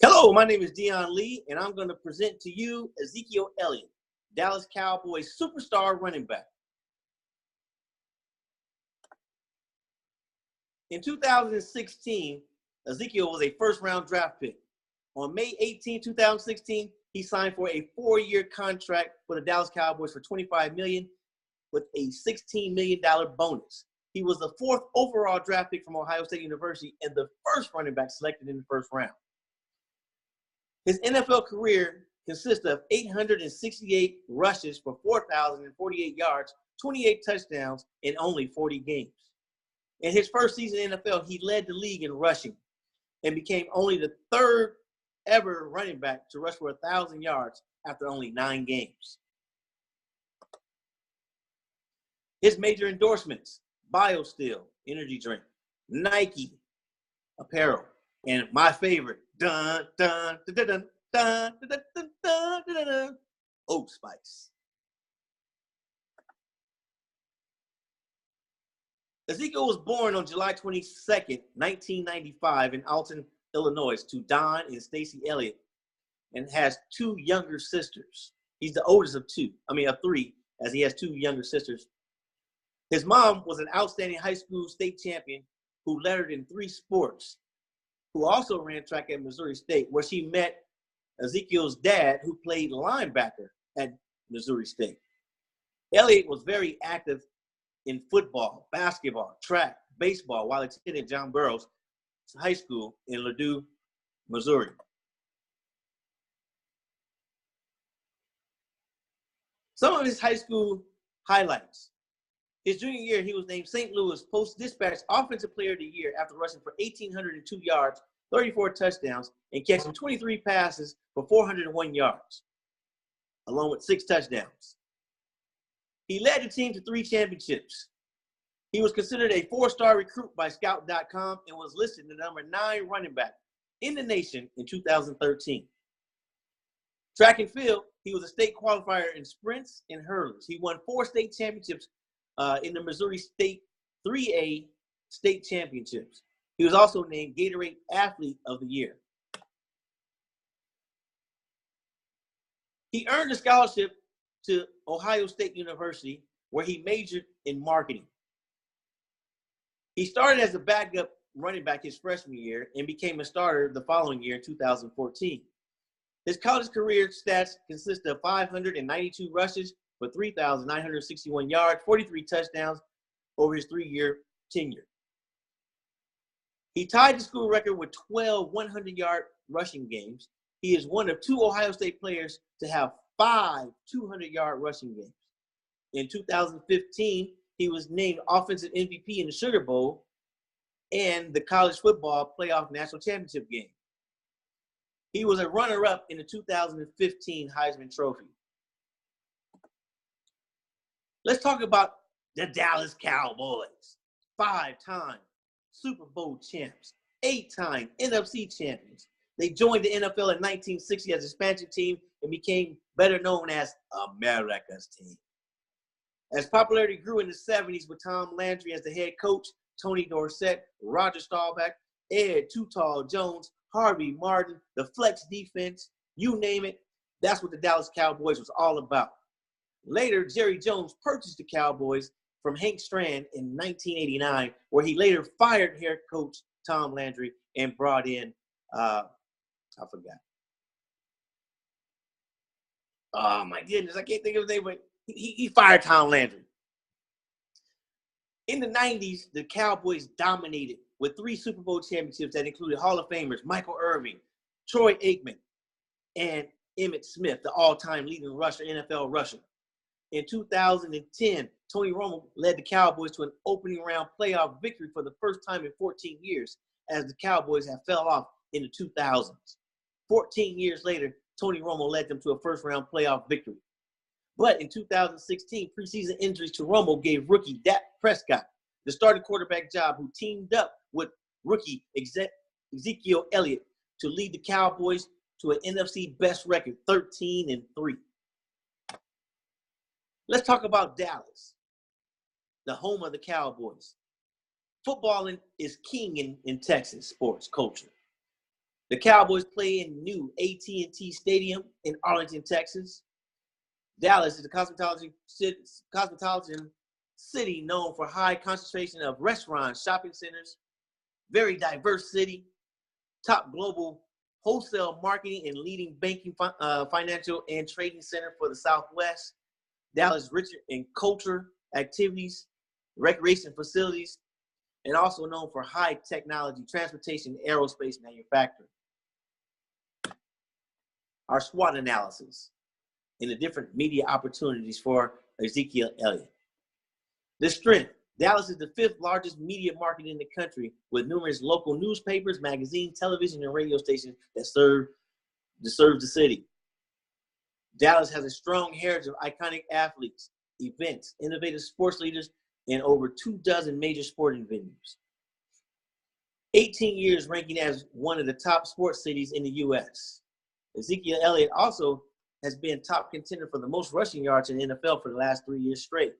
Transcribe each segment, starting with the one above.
Hello, my name is Dion Lee, and I'm going to present to you Ezekiel Elliott, Dallas Cowboys superstar running back. In 2016, Ezekiel was a first-round draft pick. On May 18, 2016, he signed for a 4-year contract for the Dallas Cowboys for $25 million with a $16 million bonus. He was the 4th overall draft pick from Ohio State University and the first running back selected in the first round. His NFL career consists of 868 rushes for 4,048 yards, 28 touchdowns, in only 40 games. In his first season in the NFL, he led the league in rushing and became only the 3rd ever running back to rush for 1,000 yards after only 9 games. His major endorsements: BioSteel energy drink, Nike apparel, and my favorite, dun dun dun dun dun dun dun dun dun dun dun, Oat Spice. Ezekiel was born on July 22nd, 1995 in Alton, Illinois, to Don and Stacy Elliott, and has 2 younger sisters. He's the oldest of 3, as he has 2 younger sisters. His mom was an outstanding high school state champion who lettered in 3 sports, who also ran track at Missouri State, where she met Ezekiel's dad, who played linebacker at Missouri State. Elliott was very active in football, basketball, track, baseball, while attending John Burroughs High School in Ladue, Missouri. Some of his high school highlights. His junior year, he was named St. Louis Post-Dispatch Offensive Player of the Year after rushing for 1,802 yards, 34 touchdowns, and catching 23 passes for 401 yards, along with 6 touchdowns. He led the team to 3 championships. He was considered a 4-star recruit by Scout.com and was listed the number 9 running back in the nation in 2013. Track and field, he was a state qualifier in sprints and hurdles. He won 4 state championships in the Missouri State 3A state championships. He was also named Gatorade Athlete of the Year. He earned a scholarship to Ohio State University, where he majored in marketing. He started as a backup running back his freshman year and became a starter the following year in 2014. His college career stats consist of 592 rushes for 3,961 yards, 43 touchdowns over his 3-year tenure. He tied the school record with 12 100-yard rushing games. He is one of 2 Ohio State players to have 5 200-yard rushing games. In 2015, he was named Offensive MVP in the Sugar Bowl and the College Football Playoff National Championship game. He was a runner-up in the 2015 Heisman Trophy. Let's talk about the Dallas Cowboys. 5-time Super Bowl champs, 8-time NFC champions. They joined the NFL in 1960 as an expansion team and became better known as America's team. As popularity grew in the 70s with Tom Landry as the head coach, Tony Dorsett, Roger Staubach, Ed Too Tall Jones, Harvey Martin, the flex defense, you name it, that's what the Dallas Cowboys was all about. Later, Jerry Jones purchased the Cowboys from Hank Strand in 1989, where he later fired head coach Tom Landry and brought in, I forgot. Oh my goodness, I can't think of his name, but he fired Tom Landry. In the 90s, the Cowboys dominated with 3 Super Bowl championships that included Hall of Famers Michael Irvin, Troy Aikman, and Emmitt Smith, the all-time leading rusher, NFL rusher. In 2010, Tony Romo led the Cowboys to an opening round playoff victory for the first time in 14 years, as the Cowboys have fell off in the 2000s. 14 years later, Tony Romo led them to a first-round playoff victory. But in 2016, preseason injuries to Romo gave rookie Dak Prescott the starting quarterback job, who teamed up with rookie Ezekiel Elliott to lead the Cowboys to an NFC best record, 13-3. Let's talk about Dallas, the home of the Cowboys. Footballing is king in Texas sports culture. The Cowboys play in new AT&T Stadium in Arlington, Texas. Dallas is a cosmetology city known for high concentration of restaurants, shopping centers, very diverse city, top global wholesale marketing and leading banking, financial and trading center for the Southwest. Dallas is rich in culture, activities, recreation facilities, and also known for high technology, transportation, aerospace manufacturing. Our SWOT analysis and the different media opportunities for Ezekiel Elliott. The strength. Dallas is the 5th largest media market in the country, with numerous local newspapers, magazines, television, and radio stations that serve the city. Dallas has a strong heritage of iconic athletes, events, innovative sports leaders, and over 24 major sporting venues. 18 years ranking as one of the top sports cities in the U.S. Ezekiel Elliott also has been top contender for the most rushing yards in the NFL for the last 3 years straight.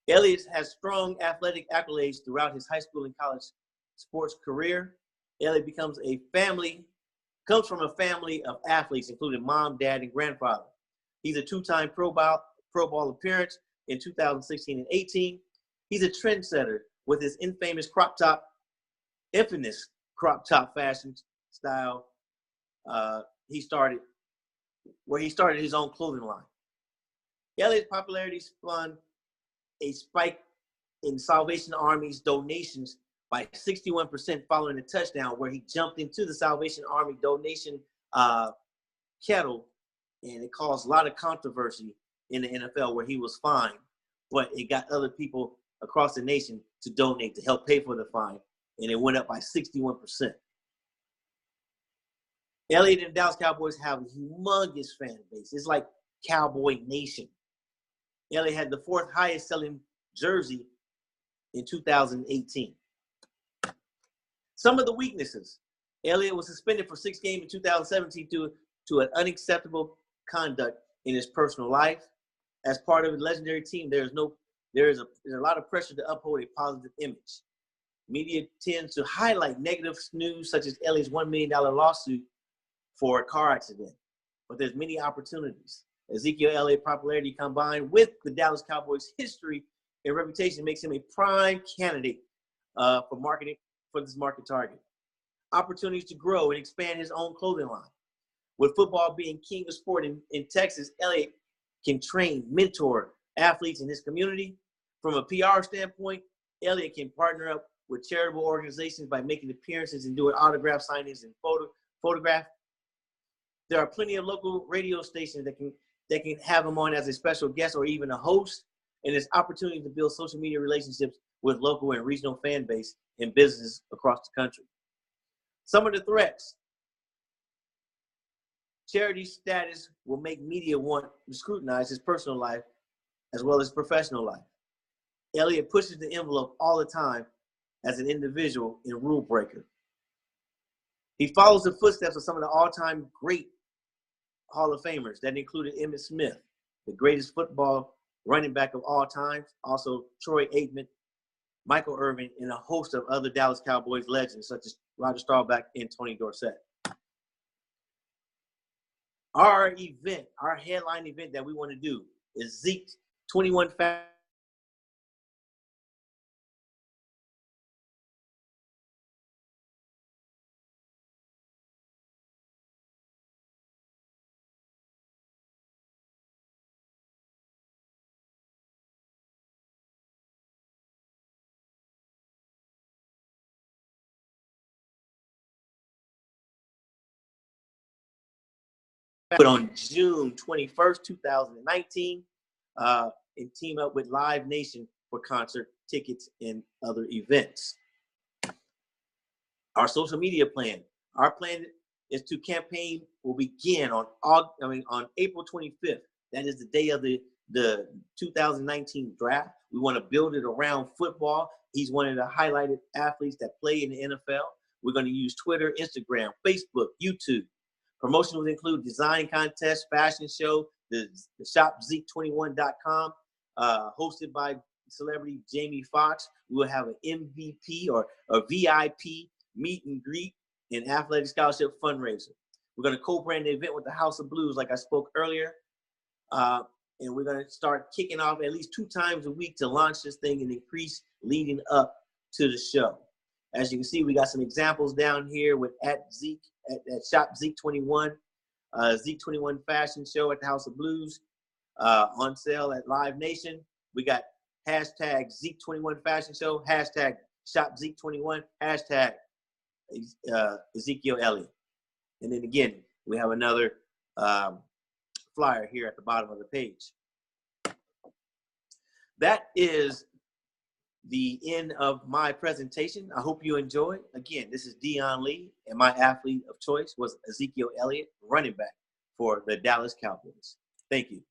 Elliott has strong athletic accolades throughout his high school and college sports career. Elliott comes from a family of athletes, including mom, dad, and grandfather. He's a 2-time Pro Bowl appearance in 2016 and 18. He's a trendsetter with his infamous crop top fashion style. He started his own clothing line. Elliott's popularity spun a spike in Salvation Army's donations by 61% following a touchdown where he jumped into the Salvation Army donation kettle, and it caused a lot of controversy in the NFL where he was fined, but it got other people across the nation to donate to help pay for the fine, and it went up by 61%. Elliott and the Dallas Cowboys have a humongous fan base. It's like Cowboy Nation. Elliott had the 4th highest selling jersey in 2018. Some of the weaknesses. Elliott was suspended for 6 games in 2017 due to an unacceptable conduct in his personal life. As part of a legendary team, there's a lot of pressure to uphold a positive image. Media tends to highlight negative news such as Elliott's $1 million lawsuit for a car accident, but there's many opportunities. Ezekiel Elliott's popularity combined with the Dallas Cowboys' history and reputation makes him a prime candidate for this market target. Opportunities to grow and expand his own clothing line. With football being king of sport in Texas, Elliott can train, mentor athletes in his community. From a PR standpoint, Elliott can partner up with charitable organizations by making appearances and doing autograph signings and photograph. There are plenty of local radio stations that can have him on as a special guest or even a host, and there's opportunity to build social media relationships with local and regional fan base and businesses across the country. Some of the threats. Charity status will make media want to scrutinize his personal life as well as professional life. Elliott pushes the envelope all the time as an individual and rule breaker. He follows the footsteps of some of the all-time great Hall of Famers that included Emmitt Smith, the greatest football running back of all time, also Troy Aikman, Michael Irvin, and a host of other Dallas Cowboys legends such as Roger Staubach and Tony Dorsett. Our headline event that we want to do is Zeke's 21 Facts. Put on June 21st, 2019, and team up with Live Nation for concert tickets and other events. Our social media plan. Our plan is to campaign will begin on April 25th. That is the day of the 2019 draft. We want to build it around football. He's one of the highlighted athletes that play in the NFL. We're going to use Twitter, Instagram, Facebook, YouTube. Promotion will include design contest, fashion show, the shopzeke21.com, hosted by celebrity Jamie Foxx. We will have an MVP or a VIP meet and greet an athletic scholarship fundraiser. We're going to co-brand the event with the House of Blues, like I spoke earlier. And we're going to start kicking off at least 2 times a week to launch this thing and increase leading up to the show. As you can see, we got some examples down here with at Zeke, at Shop Zeke 21, Zeke 21 fashion show at the House of Blues, on sale at Live Nation. We got hashtag Zeke 21 fashion show, hashtag Shop Zeke 21, hashtag Ezekiel Elliott. And then again, we have another flyer here at the bottom of the page. That is the end of my presentation. I hope you enjoyed. Again, this is Dion Lee, and my athlete of choice was Ezekiel Elliott, running back for the Dallas Cowboys. Thank you.